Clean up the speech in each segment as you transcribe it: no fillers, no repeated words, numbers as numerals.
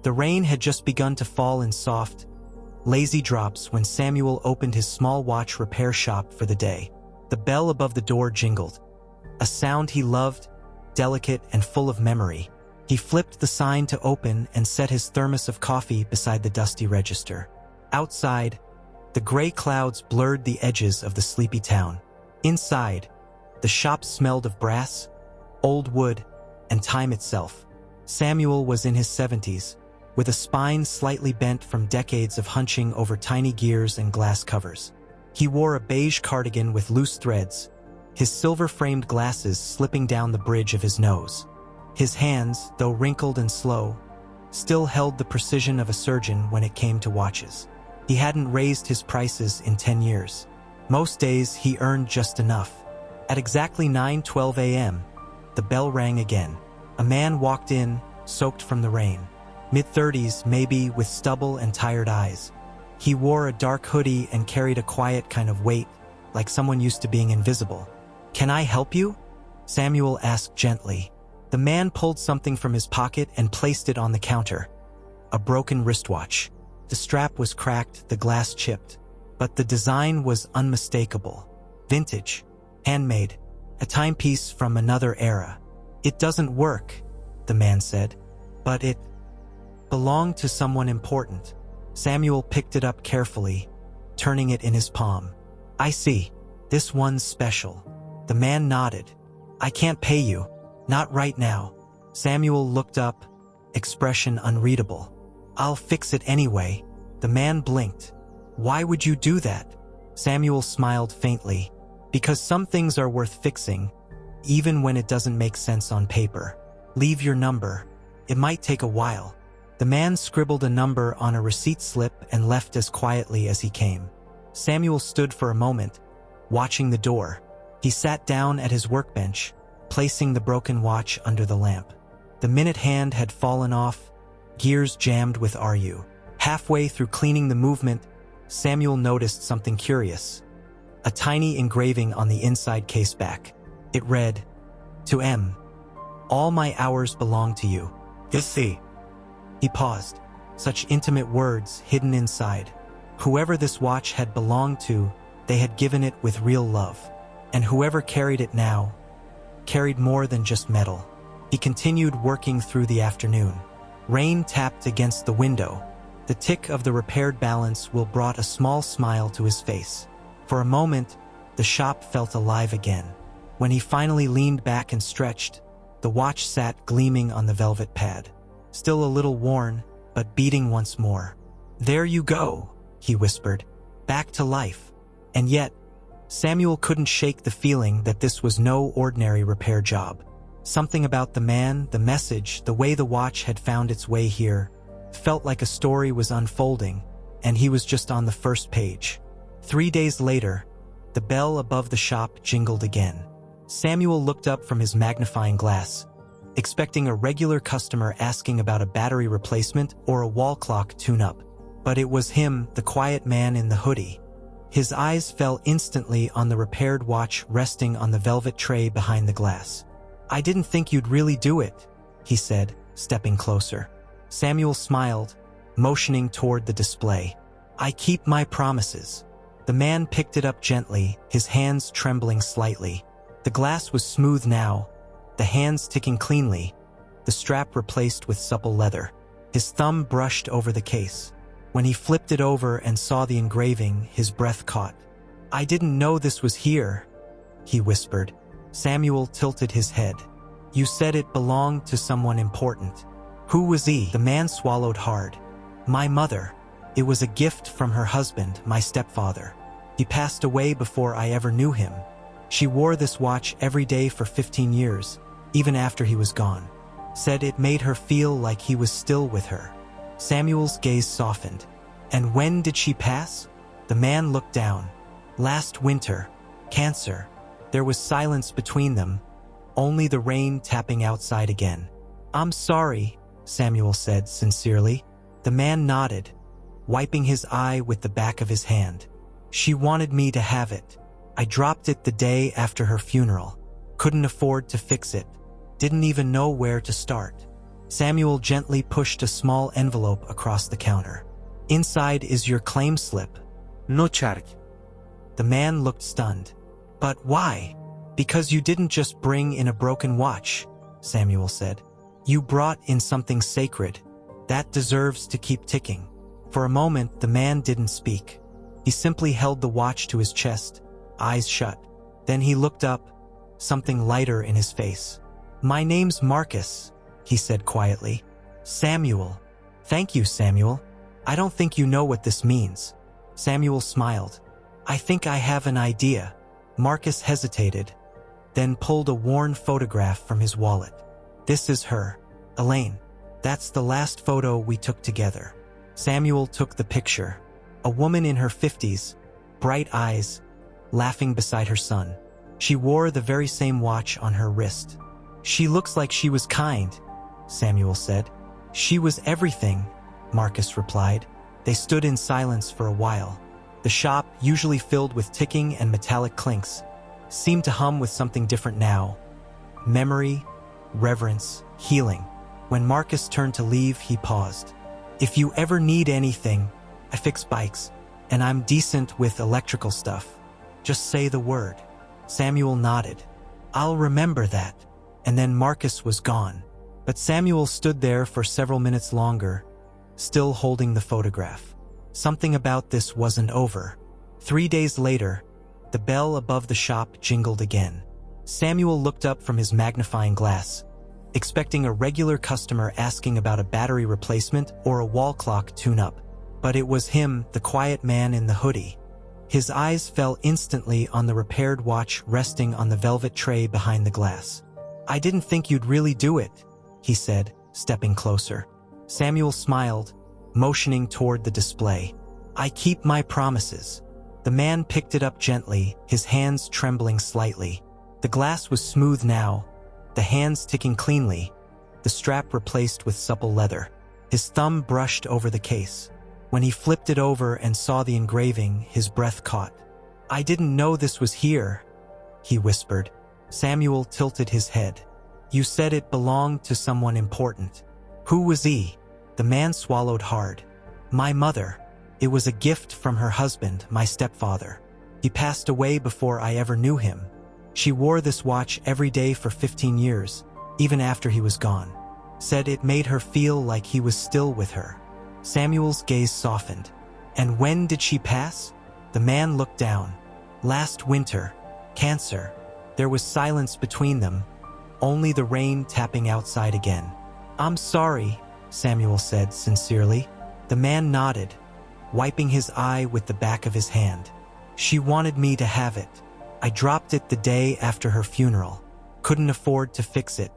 The rain had just begun to fall in soft, lazy drops when Samuel opened his small watch repair shop for the day. The bell above the door jingled, a sound he loved, delicate and full of memory. He flipped the sign to open and set his thermos of coffee beside the dusty register. Outside, the gray clouds blurred the edges of the sleepy town. Inside, the shop smelled of brass, old wood, and time itself. Samuel was in his 70s, with a spine slightly bent from decades of hunching over tiny gears and glass covers. He wore a beige cardigan with loose threads, his silver-framed glasses slipping down the bridge of his nose. His hands, though wrinkled and slow, still held the precision of a surgeon when it came to watches. He hadn't raised his prices in 10 years. Most days he earned just enough. At exactly 9:12 a.m., the bell rang again. A man walked in, soaked from the rain. Mid-30s, maybe, with stubble and tired eyes. He wore a dark hoodie and carried a quiet kind of weight, like someone used to being invisible. "Can I help you?" Samuel asked gently. The man pulled something from his pocket and placed it on the counter. A broken wristwatch. The strap was cracked, the glass chipped, but the design was unmistakable. Vintage, handmade, a timepiece from another era. "It doesn't work," the man said, "but it belonged to someone important." Samuel picked it up carefully, turning it in his palm. "I see. This one's special." The man nodded. "I can't pay you. Not right now." Samuel looked up, expression unreadable. "I'll fix it anyway." The man blinked. "Why would you do that?" Samuel smiled faintly. "Because some things are worth fixing, even when it doesn't make sense on paper. Leave your number. It might take a while." The man scribbled a number on a receipt slip and left as quietly as he came. Samuel stood for a moment, watching the door. He sat down at his workbench, placing the broken watch under the lamp. The minute hand had fallen off, gears jammed with RU. Halfway through cleaning the movement, Samuel noticed something curious. A tiny engraving on the inside case back. It read, "To M. All my hours belong to you. You see." He paused. Such intimate words hidden inside. Whoever this watch had belonged to, they had given it with real love. And whoever carried it now, carried more than just metal. He continued working through the afternoon. Rain tapped against the window. The tick of the repaired balance wheel brought a small smile to his face. For a moment, the shop felt alive again. When he finally leaned back and stretched, the watch sat gleaming on the velvet pad. Still a little worn, but beating once more. "There you go," he whispered. "Back to life." And yet, Samuel couldn't shake the feeling that this was no ordinary repair job. Something about the man, the message, the way the watch had found its way here, felt like a story was unfolding, and he was just on the first page. 3 days later, the bell above the shop jingled again. Samuel looked up from his magnifying glass, expecting a regular customer asking about a battery replacement or a wall clock tune-up. But it was him, the quiet man in the hoodie. His eyes fell instantly on the repaired watch resting on the velvet tray behind the glass. "I didn't think you'd really do it," he said, stepping closer. Samuel smiled, motioning toward the display. "I keep my promises." The man picked it up gently, his hands trembling slightly. The glass was smooth now, the hands ticking cleanly, the strap replaced with supple leather. His thumb brushed over the case. When he flipped it over and saw the engraving, his breath caught. "I didn't know this was here," he whispered. Samuel tilted his head. "You said it belonged to someone important." "Who was he?" The man swallowed hard. "My mother. It was a gift from her husband, my stepfather. He passed away before I ever knew him. She wore this watch every day for 15 years, even after he was gone. Said it made her feel like he was still with her." Samuel's gaze softened. "And when did she pass?" The man looked down. "Last winter. Cancer." There was silence between them, only the rain tapping outside again. "I'm sorry," Samuel said sincerely. The man nodded, wiping his eye with the back of his hand. "She wanted me to have it. I dropped it the day after her funeral. Couldn't afford to fix it. Didn't even know where to start." Samuel gently pushed a small envelope across the counter. Inside is your claim slip. No charge. The man looked stunned. But why? Because you didn't just bring in a broken watch, Samuel said. You brought in something sacred. That deserves to keep ticking. For a moment, the man didn't speak. He simply held the watch to his chest, eyes shut. Then he looked up, something lighter in his face. My name's Marcus, he said quietly. Samuel. Thank you, Samuel. I don't think you know what this means. Samuel smiled. I think I have an idea. Marcus hesitated, then pulled a worn photograph from his wallet. This is her, Elaine. That's the last photo we took together. Samuel took the picture. A woman in her 50s, bright eyes, laughing beside her son. She wore the very same watch on her wrist. She looks like she was kind, Samuel said. She was everything, Marcus replied. They stood in silence for a while. The shop, usually filled with ticking and metallic clinks, seemed to hum with something different now. Memory, reverence, healing. When Marcus turned to leave, he paused. If you ever need anything, I fix bikes, and I'm decent with electrical stuff. Just say the word. Samuel nodded. I'll remember that. And then Marcus was gone. But Samuel stood there for several minutes longer, still holding the photograph. Something about this wasn't over. 3 days later, the bell above the shop jingled again. Samuel looked up from his magnifying glass, expecting a regular customer asking about a battery replacement or a wall clock tune-up. But it was him, the quiet man in the hoodie. His eyes fell instantly on the repaired watch resting on the velvet tray behind the glass. I didn't think you'd really do it, he said, stepping closer. Samuel smiled, motioning toward the display. I keep my promises. The man picked it up gently, his hands trembling slightly. The glass was smooth now, the hands ticking cleanly, the strap replaced with supple leather. His thumb brushed over the case. When he flipped it over and saw the engraving, his breath caught. I didn't know this was here, he whispered. Samuel tilted his head. You said it belonged to someone important. Who was he? The man swallowed hard. My mother. It was a gift from her husband, my stepfather. He passed away before I ever knew him. She wore this watch every day for 15 years, even after he was gone. Said it made her feel like he was still with her. Samuel's gaze softened. And when did she pass? The man looked down. Last winter. Cancer. There was silence between them, only the rain tapping outside again. I'm sorry, Samuel said sincerely. The man nodded, wiping his eye with the back of his hand. She wanted me to have it. I dropped it the day after her funeral. Couldn't afford to fix it.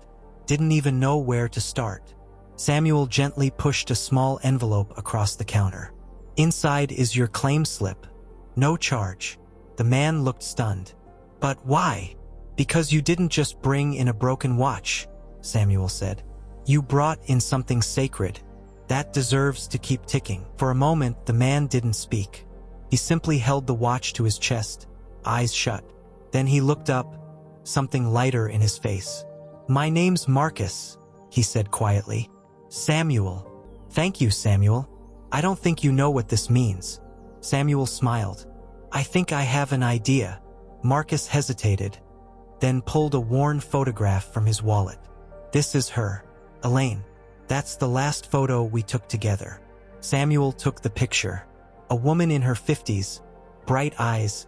Didn't even know where to start. Samuel gently pushed a small envelope across the counter. Inside is your claim slip. No charge. The man looked stunned. But why? Because you didn't just bring in a broken watch, Samuel said. You brought in something sacred. That deserves to keep ticking. For a moment, the man didn't speak. He simply held the watch to his chest, eyes shut. Then he looked up, something lighter in his face. My name's Marcus, he said quietly. Samuel. Thank you, Samuel. I don't think you know what this means. Samuel smiled. I think I have an idea. Marcus hesitated, then pulled a worn photograph from his wallet. This is her, Elaine. That's the last photo we took together. Samuel took the picture. A woman in her 50s, bright eyes,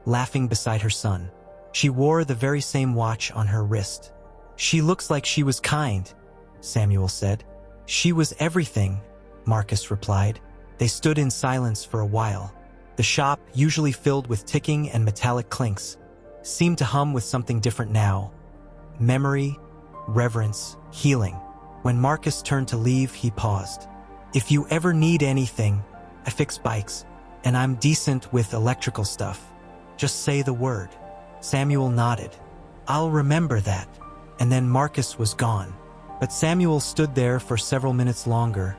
laughing beside her son. She wore the very same watch on her wrist. She looks like she was kind, Samuel said. She was everything, Marcus replied. They stood in silence for a while. The shop, usually filled with ticking and metallic clinks, seemed to hum with something different now. Memory, reverence, healing. When Marcus turned to leave, he paused. If you ever need anything, I fix bikes, and I'm decent with electrical stuff. Just say the word. Samuel nodded. I'll remember that. And then Marcus was gone. But Samuel stood there for several minutes longer,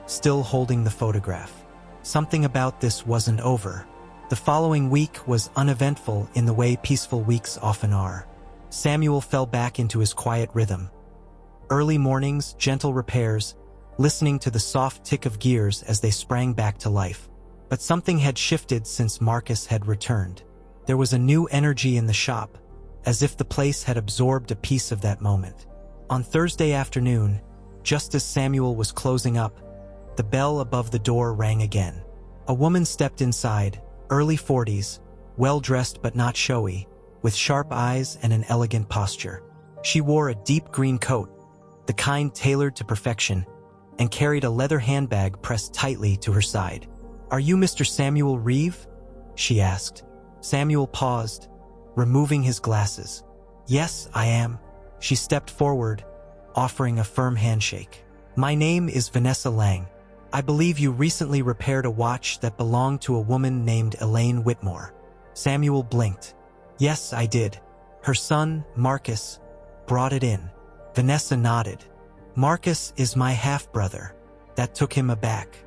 still holding the photograph. Something about this wasn't over. The following week was uneventful in the way peaceful weeks often are. Samuel fell back into his quiet rhythm, Early mornings, gentle repairs, listening to the soft tick of gears as they sprang back to life. But something had shifted since Marcus had returned. There was a new energy in the shop, as if the place had absorbed a piece of that moment. On Thursday afternoon, just as Samuel was closing up, the bell above the door rang again. A woman stepped inside, early 40s, well-dressed but not showy, with sharp eyes and an elegant posture. She wore a deep green coat, the kind tailored to perfection, and carried a leather handbag pressed tightly to her side. "Are you Mr. Samuel Reeve?" she asked. Samuel paused, removing his glasses. "Yes, I am." She stepped forward, offering a firm handshake. "My name is Vanessa Lang. I believe you recently repaired a watch that belonged to a woman named Elaine Whitmore." Samuel blinked. "Yes, I did. Her son, Marcus, brought it in." Vanessa nodded. "Marcus is my half-brother." That took him aback.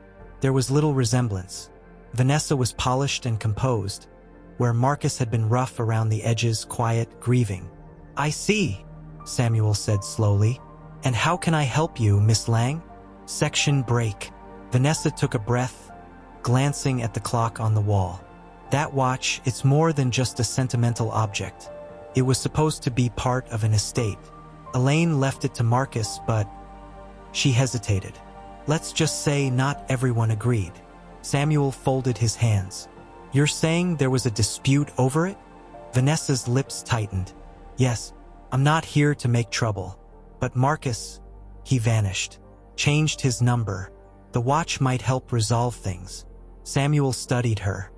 There was little resemblance. Vanessa was polished and composed, where Marcus had been rough around the edges, quiet, grieving. "I see," Samuel said slowly. "And how can I help you, Miss Lang?" Section break. Vanessa took a breath, glancing at the clock on the wall. "That watch, it's more than just a sentimental object. It was supposed to be part of an estate. Elaine left it to Marcus, but..." She hesitated. "Let's just say not everyone agreed." Samuel folded his hands. "You're saying there was a dispute over it?" Vanessa's lips tightened. "Yes, I'm not here to make trouble. But Marcus, he vanished. Changed his number. The watch might help resolve things." Samuel studied her.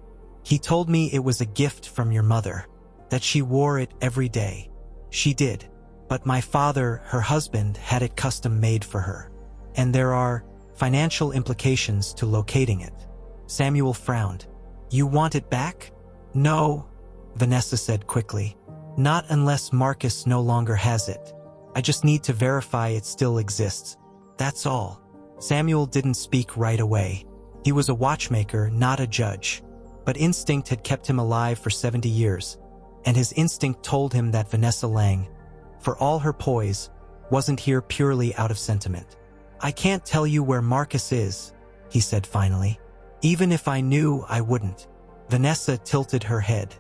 "He told me it was a gift from your mother, that she wore it every day." "She did. But my father, her husband, had it custom made for her. And there are financial implications to locating it." Samuel frowned. "You want it back?" "No," Vanessa said quickly. "Not unless Marcus no longer has it. I just need to verify it still exists. That's all." Samuel didn't speak right away. He was a watchmaker, not a judge. But instinct had kept him alive for 70 years, and his instinct told him that Vanessa Lang, for all her poise, wasn't here purely out of sentiment. "I can't tell you where Marcus is," he said finally. "Even if I knew, I wouldn't." Vanessa tilted her head.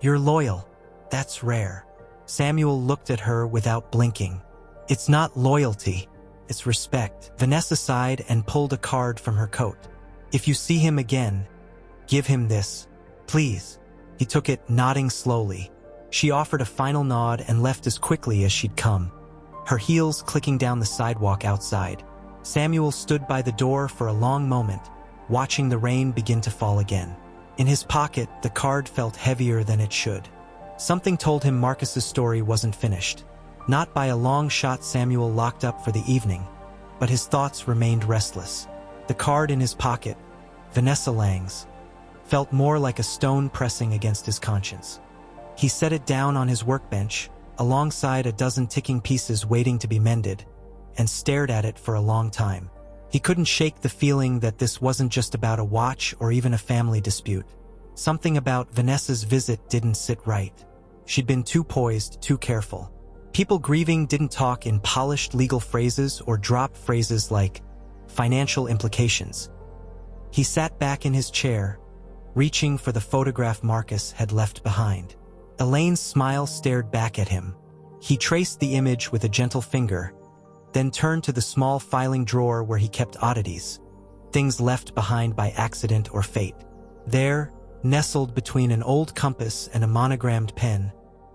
"You're loyal. That's rare." Samuel looked at her without blinking. "It's not loyalty. It's respect." Vanessa sighed and pulled a card from her coat. "If you see him again, give him this, please." He took it, nodding slowly. She offered a final nod and left as quickly as she'd come, her heels clicking down the sidewalk outside. Samuel stood by the door for a long moment, watching the rain begin to fall again. In his pocket, the card felt heavier than it should. Something told him Marcus's story wasn't finished. Not by a long shot. Samuel locked up for the evening, but his thoughts remained restless. The card in his pocket, Vanessa Lang's, felt more like a stone pressing against his conscience. He set it down on his workbench, alongside a dozen ticking pieces waiting to be mended, and stared at it for a long time. He couldn't shake the feeling that this wasn't just about a watch or even a family dispute. Something about Vanessa's visit didn't sit right. She'd been too poised, too careful. People grieving didn't talk in polished legal phrases or drop phrases like financial implications. He sat back in his chair, reaching for the photograph Marcus had left behind. Elaine's smile stared back at him. He traced the image with a gentle finger, then turned to the small filing drawer where he kept oddities, things left behind by accident or fate. There, nestled between an old compass and a monogrammed pen,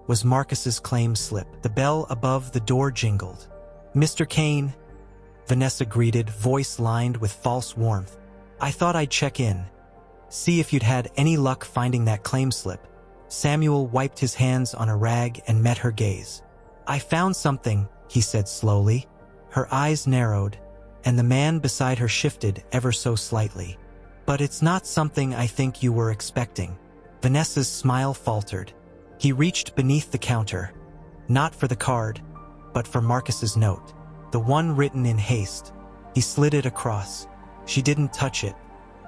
was Marcus's claim slip. The bell above the door jingled. "Mr. Kane," Vanessa greeted, voice lined with false warmth. "I thought I'd check in, see if you'd had any luck finding that claim slip." Samuel wiped his hands on a rag and met her gaze. "I found something," he said slowly. Her eyes narrowed, and the man beside her shifted ever so slightly. "But it's not something I think you were expecting." Vanessa's smile faltered. He reached beneath the counter, not for the card, but for Marcus's note, the one written in haste. He slid it across. She didn't touch it.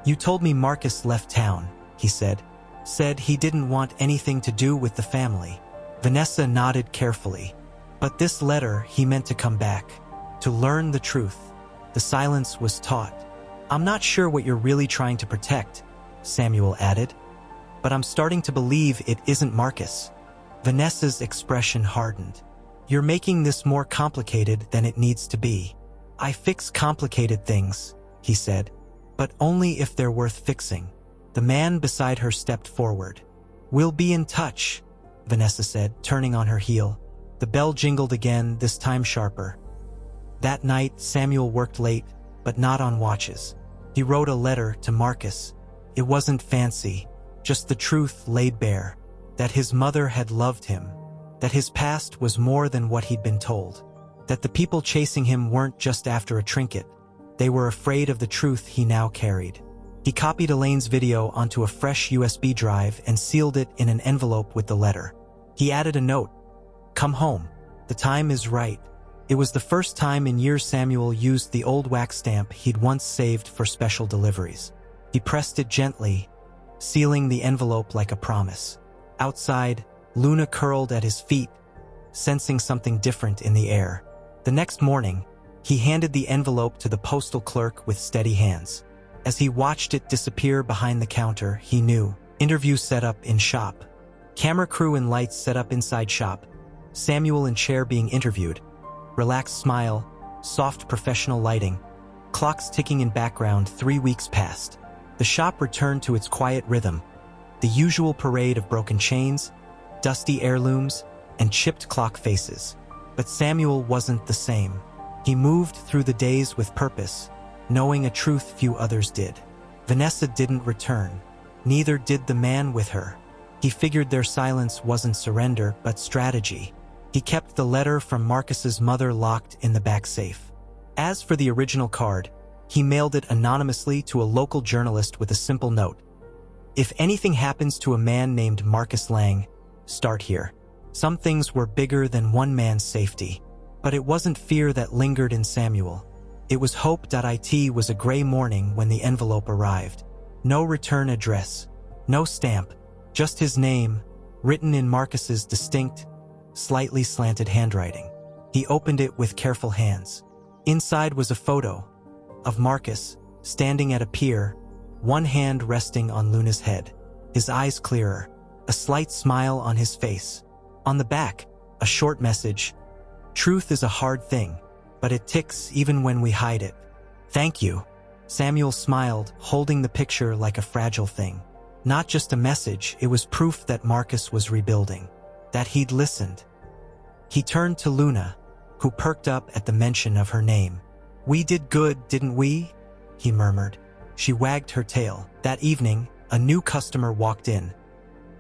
"You told me Marcus left town," he said. "Said he didn't want anything to do with the family." Vanessa nodded carefully. "But this letter, he meant to come back." to learn the truth. The silence was taut. "I'm not sure what you're really trying to protect," Samuel added, "but I'm starting to believe it isn't Marcus." Vanessa's expression hardened. "You're making this more complicated than it needs to be." "I fix complicated things," he said, "but only if they're worth fixing." The man beside her stepped forward. "We'll be in touch," Vanessa said, turning on her heel. The bell jingled again, this time sharper. That night, Samuel worked late, but not on watches. He wrote a letter to Marcus. It wasn't fancy, just the truth laid bare. That his mother had loved him. That his past was more than what he'd been told. That the people chasing him weren't just after a trinket. They were afraid of the truth he now carried. He copied Elaine's video onto a fresh USB drive and sealed it in an envelope with the letter. He added a note. "Come home. The time is right." It was the first time in years Samuel used the old wax stamp he'd once saved for special deliveries. He pressed it gently, sealing the envelope like a promise. Outside, Luna curled at his feet, sensing something different in the air. The next morning, he handed the envelope to the postal clerk with steady hands. As he watched it disappear behind the counter, he knew. Interview set up in shop. Camera crew and lights set up inside shop. Samuel in chair being interviewed. Relaxed smile, soft professional lighting. Clocks ticking in background. 3 weeks passed. The shop returned to its quiet rhythm. The usual parade of broken chains, dusty heirlooms, and chipped clock faces. But Samuel wasn't the same. He moved through the days with purpose, knowing a truth few others did. Vanessa didn't return. Neither did the man with her. He figured their silence wasn't surrender, but strategy. He kept the letter from Marcus's mother locked in the back safe. As for the original card, he mailed it anonymously to a local journalist with a simple note. "If anything happens to a man named Marcus Lang, start here." Some things were bigger than one man's safety. But it wasn't fear that lingered in Samuel. It was hope. It was a gray morning when the envelope arrived. No return address, no stamp, just his name, written in Marcus's distinct, slightly slanted handwriting. He opened it with careful hands. Inside was a photo of Marcus, standing at a pier, one hand resting on Luna's head, his eyes clearer, a slight smile on his face. On the back, a short message. "Truth is a hard thing, but it ticks even when we hide it. Thank you." Samuel smiled, holding the picture like a fragile thing. Not just a message, it was proof that Marcus was rebuilding, that he'd listened. He turned to Luna, who perked up at the mention of her name. "We did good, didn't we?" he murmured. She wagged her tail. That evening, a new customer walked in.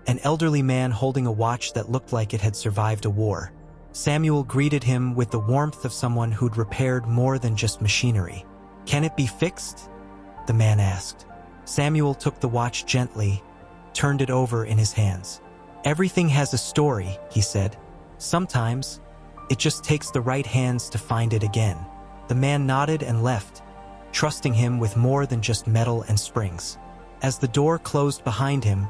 An elderly man holding a watch that looked like it had survived a war. Samuel greeted him with the warmth of someone who'd repaired more than just machinery. "Can it be fixed?" the man asked. Samuel took the watch gently, turned it over in his hands. "Everything has a story," he said. "Sometimes, it just takes the right hands to find it again." The man nodded and left, trusting him with more than just metal and springs. As the door closed behind him,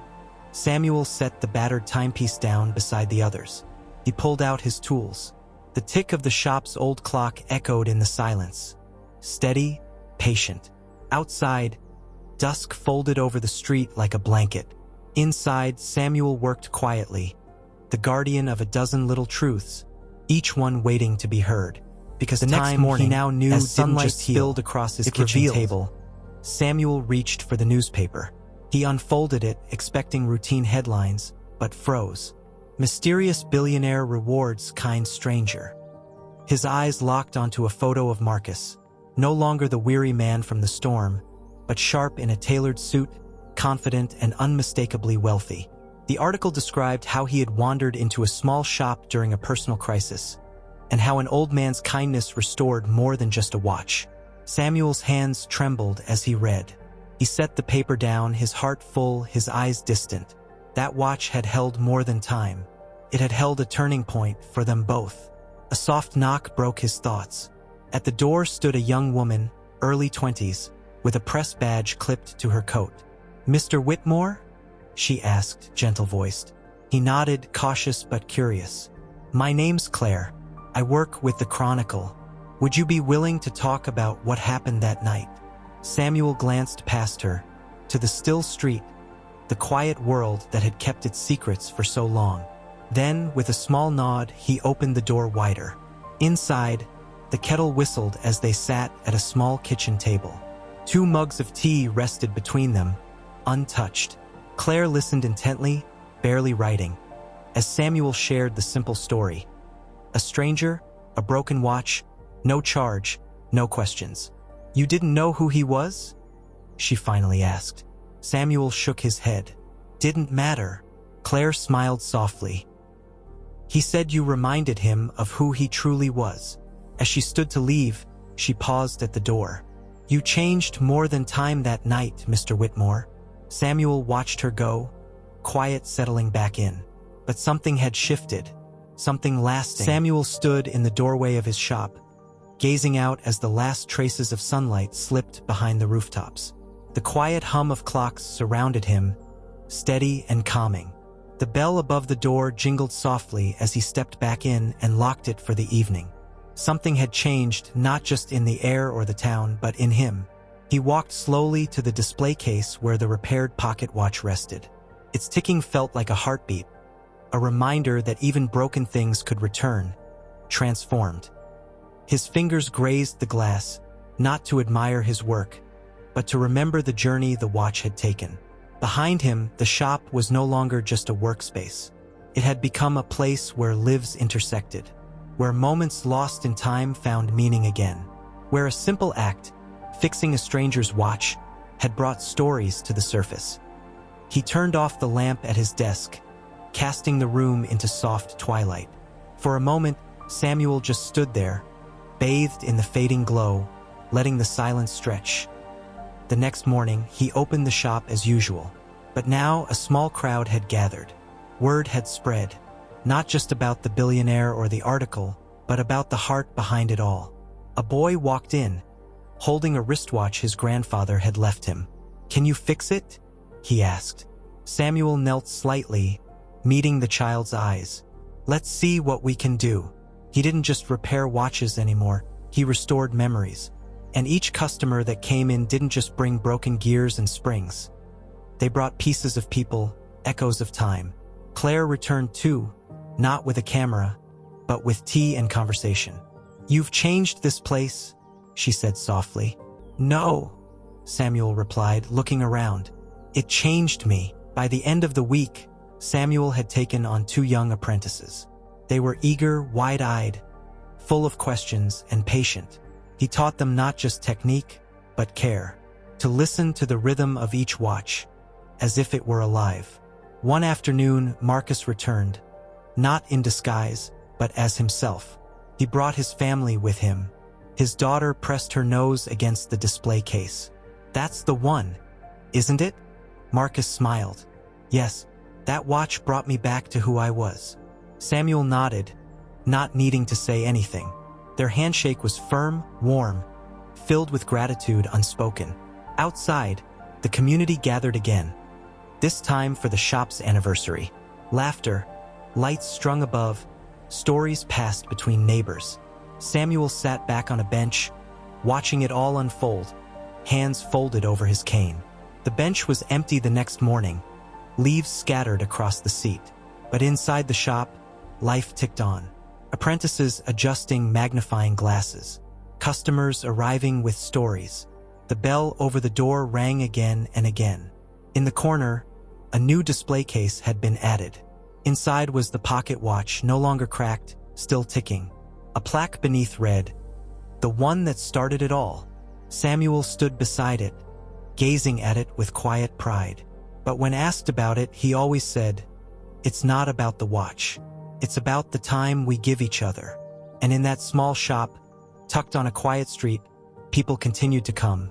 Samuel set the battered timepiece down beside the others. He pulled out his tools. The tick of the shop's old clock echoed in the silence. Steady, patient. Outside, dusk folded over the street like a blanket. Inside, Samuel worked quietly, the guardian of a dozen little truths, each one waiting to be heard. Because the next morning, he now knew, as sunlight spilled across his kitchen table, Samuel reached for the newspaper. He unfolded it, expecting routine headlines, but froze. "Mysterious billionaire rewards kind stranger." His eyes locked onto a photo of Marcus, no longer the weary man from the storm, but sharp in a tailored suit, confident and unmistakably wealthy. The article described how he had wandered into a small shop during a personal crisis, and how an old man's kindness restored more than just a watch. Samuel's hands trembled as he read. He set the paper down, his heart full, his eyes distant. That watch had held more than time. It had held a turning point for them both. A soft knock broke his thoughts. At the door stood a young woman, early 20s, with a press badge clipped to her coat. "Mr. Whitmore?" she asked, gentle-voiced. He nodded, cautious but curious. "My name's Claire. I work with the Chronicle. Would you be willing to talk about what happened that night? Samuel glanced past her, to the still street, the quiet world that had kept its secrets for so long. Then, with a small nod, he opened the door wider. Inside, the kettle whistled as they sat at a small kitchen table. 2 mugs of tea rested between them, untouched. Claire listened intently, barely writing, as Samuel shared the simple story. A stranger, a broken watch, no charge, no questions. You didn't know who he was? She finally asked. Samuel shook his head. Didn't matter. Claire smiled softly. He said you reminded him of who he truly was. As she stood to leave, she paused at the door. You changed more than time that night, Mr. Whitmore. Samuel watched her go, quiet settling back in. But something had shifted, something lasting. Samuel stood in the doorway of his shop, gazing out as the last traces of sunlight slipped behind the rooftops. The quiet hum of clocks surrounded him, steady and calming. The bell above the door jingled softly as he stepped back in and locked it for the evening. Something had changed, not just in the air or the town, but in him. He walked slowly to the display case where the repaired pocket watch rested. Its ticking felt like a heartbeat, a reminder that even broken things could return, transformed. His fingers grazed the glass, not to admire his work, but to remember the journey the watch had taken. Behind him, the shop was no longer just a workspace. It had become a place where lives intersected, where moments lost in time found meaning again, where a simple act, fixing a stranger's watch, had brought stories to the surface. He turned off the lamp at his desk, casting the room into soft twilight. For a moment, Samuel just stood there, bathed in the fading glow, letting the silence stretch. The next morning, he opened the shop as usual. But now a small crowd had gathered. Word had spread, not just about the billionaire or the article, but about the heart behind it all. A boy walked in, holding a wristwatch his grandfather had left him. "Can you fix it?" he asked. Samuel knelt slightly, meeting the child's eyes. "Let's see what we can do." He didn't just repair watches anymore, he restored memories. And each customer that came in didn't just bring broken gears and springs. They brought pieces of people, echoes of time. Claire returned too, not with a camera, but with tea and conversation. "You've changed this place," she said softly. "No," Samuel replied, looking around. "It changed me." By the end of the week, Samuel had taken on 2 young apprentices. They were eager, wide-eyed, full of questions, and patient. He taught them not just technique, but care, to listen to the rhythm of each watch, as if it were alive. One afternoon, Marcus returned, not in disguise, but as himself. He brought his family with him. His daughter pressed her nose against the display case. "That's the one, isn't it?" Marcus smiled. "Yes, that watch brought me back to who I was." Samuel nodded, not needing to say anything. Their handshake was firm, warm, filled with gratitude unspoken. Outside, the community gathered again, this time for the shop's anniversary. Laughter, lights strung above, stories passed between neighbors. Samuel sat back on a bench, watching it all unfold, hands folded over his cane. The bench was empty the next morning, leaves scattered across the seat. But inside the shop, life ticked on. Apprentices adjusting magnifying glasses, customers arriving with stories. The bell over the door rang again and again. In the corner, a new display case had been added. Inside was the pocket watch, no longer cracked, still ticking. A plaque beneath read, "The one that started it all." Samuel stood beside it, gazing at it with quiet pride. But when asked about it, he always said, "It's not about the watch. It's about the time we give each other." And in that small shop, tucked on a quiet street, people continued to come.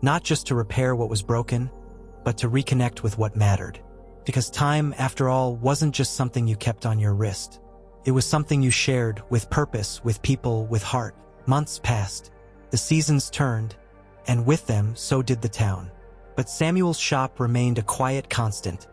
Not just to repair what was broken, but to reconnect with what mattered. Because time, after all, wasn't just something you kept on your wrist. It was something you shared, with purpose, with people, with heart. Months passed. The seasons turned, and with them, so did the town. But Samuel's shop remained a quiet constant,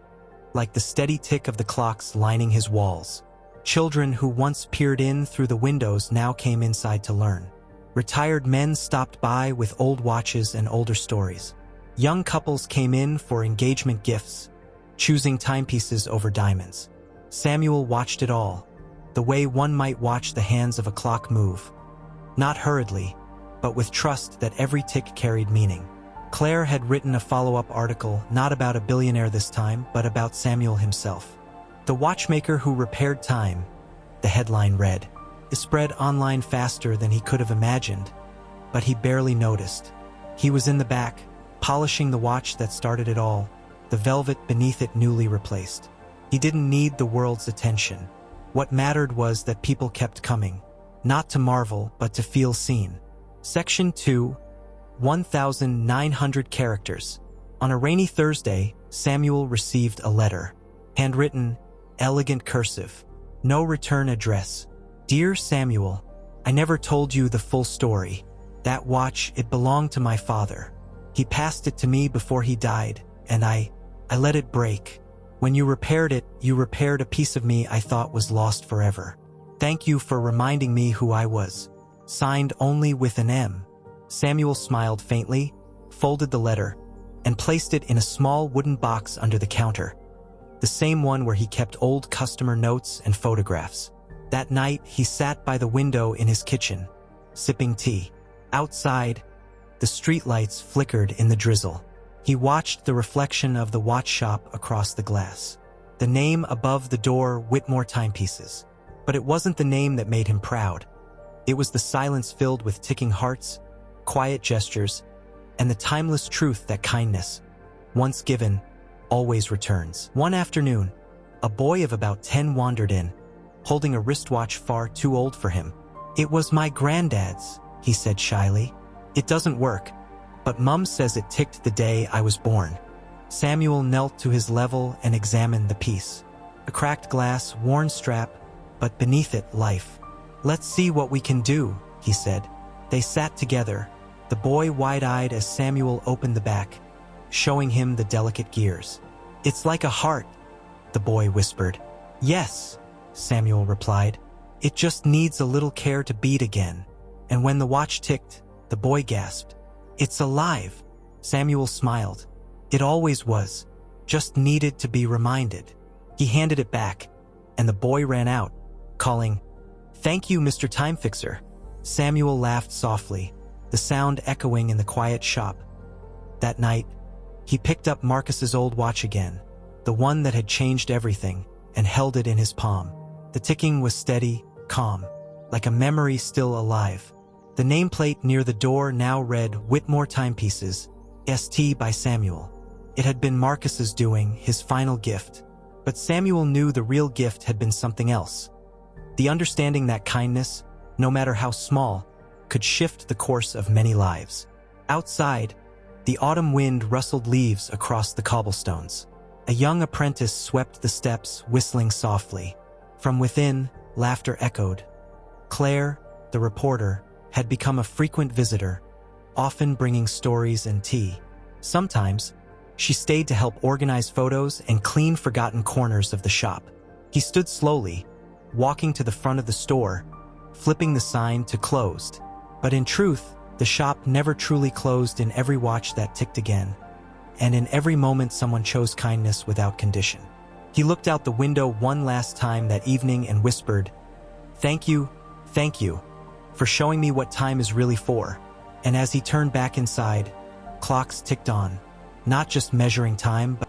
like the steady tick of the clocks lining his walls. Children who once peered in through the windows now came inside to learn. Retired men stopped by with old watches and older stories. Young couples came in for engagement gifts, choosing timepieces over diamonds. Samuel watched it all, the way one might watch the hands of a clock move. Not hurriedly, but with trust that every tick carried meaning. Claire had written a follow-up article, not about a billionaire this time, but about Samuel himself. The watchmaker who repaired time, the headline read. It spread online faster than he could have imagined, but he barely noticed. He was in the back, polishing the watch that started it all, the velvet beneath it newly replaced. He didn't need the world's attention. What mattered was that people kept coming, not to marvel, but to feel seen. Section 2, 1,900 characters. On a rainy Thursday, Samuel received a letter. Handwritten, elegant cursive. No return address. Dear Samuel, I never told you the full story. That watch, it belonged to my father. He passed it to me before he died, and I let it break. When you repaired it, you repaired a piece of me I thought was lost forever. Thank you for reminding me who I was. Signed only with an M. Samuel smiled faintly, folded the letter, and placed it in a small wooden box under the counter. The same one where he kept old customer notes and photographs. That night, he sat by the window in his kitchen, sipping tea. Outside, the streetlights flickered in the drizzle. He watched the reflection of the watch shop across the glass. The name above the door, Whitmore Timepieces. But it wasn't the name that made him proud. It was the silence filled with ticking hearts, quiet gestures, and the timeless truth that kindness, once given, always returns. One afternoon, a boy of about 10 wandered in, holding a wristwatch far too old for him. It was my granddad's, he said shyly. It doesn't work, but Mum says it ticked the day I was born. Samuel knelt to his level and examined the piece. A cracked glass, worn strap, but beneath it, life. Let's see what we can do, he said. They sat together, the boy wide-eyed as Samuel opened the back, showing him the delicate gears. It's like a heart, the boy whispered. Yes, Samuel replied. It just needs a little care to beat again. And when the watch ticked, the boy gasped. It's alive. Samuel smiled. It always was, just needed to be reminded. He handed it back, and the boy ran out, calling, Thank you, Mr. Timefixer. Samuel laughed softly, the sound echoing in the quiet shop. That night, he picked up Marcus's old watch again, the one that had changed everything, and held it in his palm. The ticking was steady, calm, like a memory still alive. The nameplate near the door now read Whitmore Timepieces, St. by Samuel. It had been Marcus's doing, his final gift. But Samuel knew the real gift had been something else. The understanding that kindness, no matter how small, could shift the course of many lives. Outside, the autumn wind rustled leaves across the cobblestones. A young apprentice swept the steps, whistling softly. From within, laughter echoed. Claire, the reporter, had become a frequent visitor, often bringing stories and tea. Sometimes, she stayed to help organize photos and clean forgotten corners of the shop. He stood slowly, walking to the front of the store, flipping the sign to closed. But in truth, the shop never truly closed in every watch that ticked again, and in every moment someone chose kindness without condition. He looked out the window one last time that evening and whispered, thank you, for showing me what time is really for. And as he turned back inside, clocks ticked on, not just measuring time, but